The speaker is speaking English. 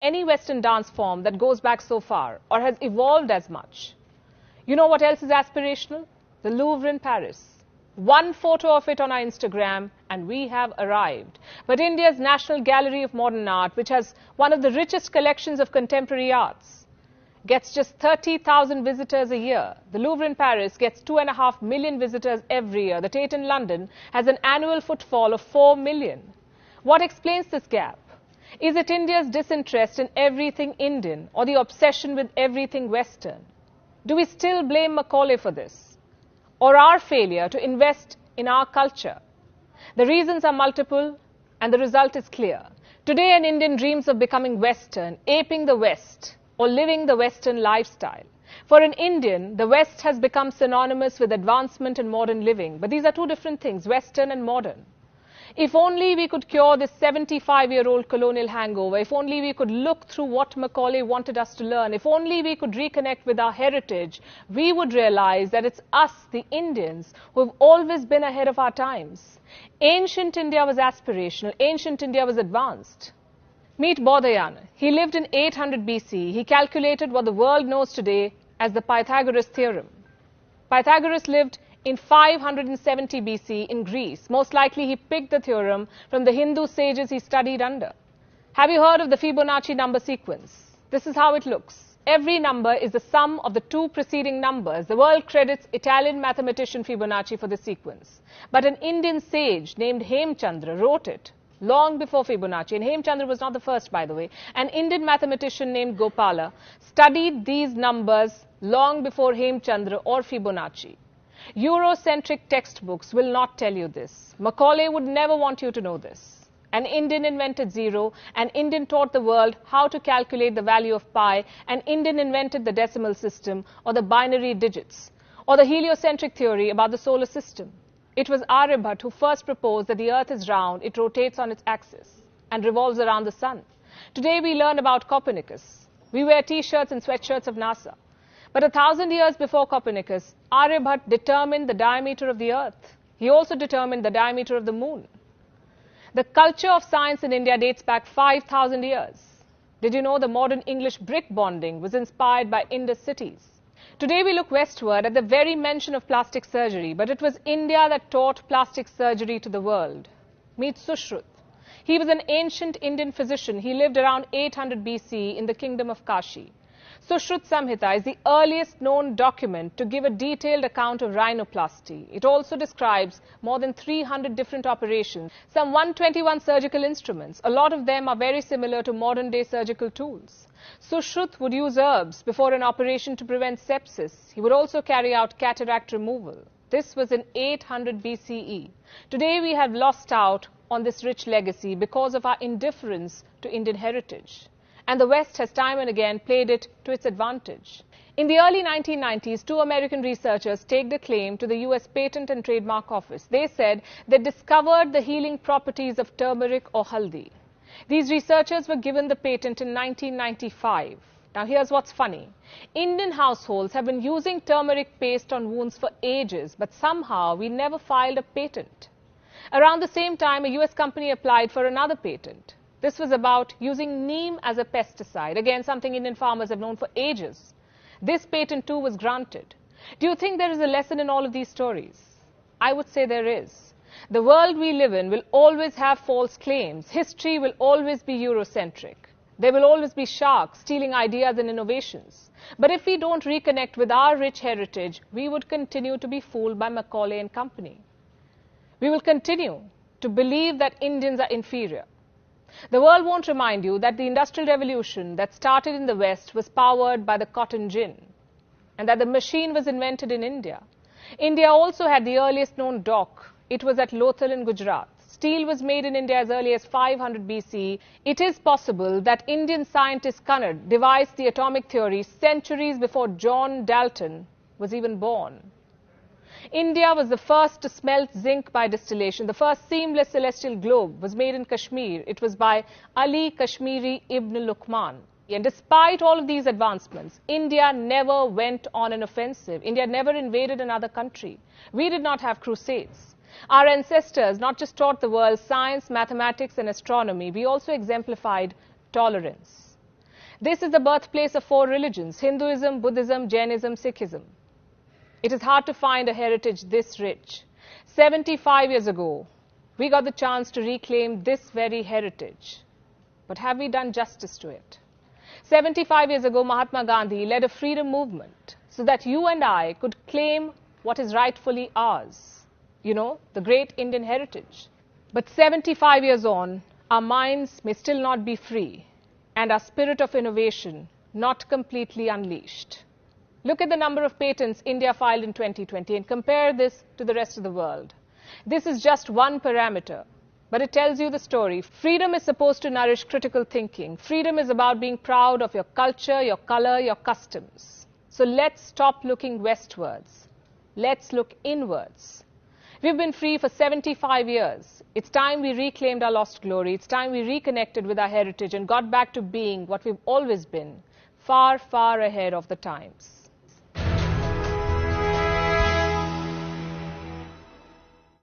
any Western dance form that goes back so far or has evolved as much. You know what else is aspirational? The Louvre in Paris. One photo of it on our Instagram and we have arrived. But India's National Gallery of Modern Art, which has one of the richest collections of contemporary arts, gets just 30,000 visitors a year. The Louvre in Paris gets 2.5 million visitors every year. The Tate in London has an annual footfall of 4 million. What explains this gap? Is it India's disinterest in everything Indian or the obsession with everything Western? Do we still blame Macaulay for this? Or our failure to invest in our culture? The reasons are multiple and the result is clear. Today an Indian dreams of becoming Western, aping the West, or living the Western lifestyle. For an Indian, the West has become synonymous with advancement and modern living. But these are two different things, Western and modern. If only we could cure this 75-year-old colonial hangover, if only we could look through what Macaulay wanted us to learn, if only we could reconnect with our heritage, we would realize that it's us, the Indians, who have always been ahead of our times. Ancient India was aspirational, ancient India was advanced. Meet Bodhayana. He lived in 800 BC. He calculated what the world knows today as the Pythagoras theorem. Pythagoras lived in 570 BC in Greece. Most likely he picked the theorem from the Hindu sages he studied under. Have you heard of the Fibonacci number sequence? This is how it looks. Every number is the sum of the two preceding numbers. The world credits Italian mathematician Fibonacci for this sequence. But an Indian sage named Hemchandra wrote it long before Fibonacci. And Hemchandra was not the first, by the way. An Indian mathematician named Gopala studied these numbers long before Hemchandra or Fibonacci. Eurocentric textbooks will not tell you this. Macaulay would never want you to know this. An Indian invented zero, an Indian taught the world how to calculate the value of pi, an Indian invented the decimal system or the binary digits, or the heliocentric theory about the solar system. It was Aryabhat who first proposed that the earth is round, it rotates on its axis and revolves around the sun. Today we learn about Copernicus. We wear t-shirts and sweatshirts of NASA. But 1,000 years before Copernicus, Aryabhat determined the diameter of the earth. He also determined the diameter of the moon. The culture of science in India dates back 5,000 years. Did you know the modern English brick bonding was inspired by Indus cities? Today we look westward at the very mention of plastic surgery, but it was India that taught plastic surgery to the world. Meet Sushruta. He was an ancient Indian physician. He lived around 800 BC in the kingdom of Kashi. Sushruta Samhita is the earliest known document to give a detailed account of rhinoplasty. It also describes more than 300 different operations, some 121 surgical instruments. A lot of them are very similar to modern-day surgical tools. Sushruta would use herbs before an operation to prevent sepsis. He would also carry out cataract removal. This was in 800 BCE. Today we have lost out on this rich legacy because of our indifference to Indian heritage. And the West has time and again played it to its advantage. In the early 1990s, two American researchers staked a claim to the US Patent and Trademark Office. They said they discovered the healing properties of turmeric or haldi. These researchers were given the patent in 1995. Now here's what's funny. Indian households have been using turmeric paste on wounds for ages, but somehow we never filed a patent. Around the same time, a US company applied for another patent. This was about using neem as a pesticide. Again, something Indian farmers have known for ages. This patent too was granted. Do you think there is a lesson in all of these stories? I would say there is. The world we live in will always have false claims. History will always be Eurocentric. There will always be sharks stealing ideas and innovations. But if we don't reconnect with our rich heritage, we would continue to be fooled by Macaulay and company. We will continue to believe that Indians are inferior. The world won't remind you that the Industrial Revolution that started in the West was powered by the cotton gin, and that the machine was invented in India. India also had the earliest known dock. It was at Lothal in Gujarat. Steel was made in India as early as 500 BC. It is possible that Indian scientist Kannad devised the atomic theory centuries before John Dalton was even born. India was the first to smelt zinc by distillation. The first seamless celestial globe was made in Kashmir. It was by Ali Kashmiri Ibn Luqman. And despite all of these advancements, India never went on an offensive. India never invaded another country. We did not have crusades. Our ancestors not just taught the world science, mathematics and astronomy, we also exemplified tolerance. This is the birthplace of 4 religions: Hinduism, Buddhism, Jainism, Sikhism. It is hard to find a heritage this rich. 75 years ago, we got the chance to reclaim this very heritage. But have we done justice to it? 75 years ago, Mahatma Gandhi led a freedom movement so that you and I could claim what is rightfully ours. You know, the great Indian heritage. But 75 years on, our minds may still not be free and our spirit of innovation not completely unleashed. Look at the number of patents India filed in 2020 and compare this to the rest of the world. This is just one parameter, but it tells you the story. Freedom is supposed to nourish critical thinking. Freedom is about being proud of your culture, your color, your customs. So let's stop looking westwards. Let's look inwards. We've been free for 75 years. It's time we reclaimed our lost glory. It's time we reconnected with our heritage and got back to being what we've always been, far, far ahead of the times.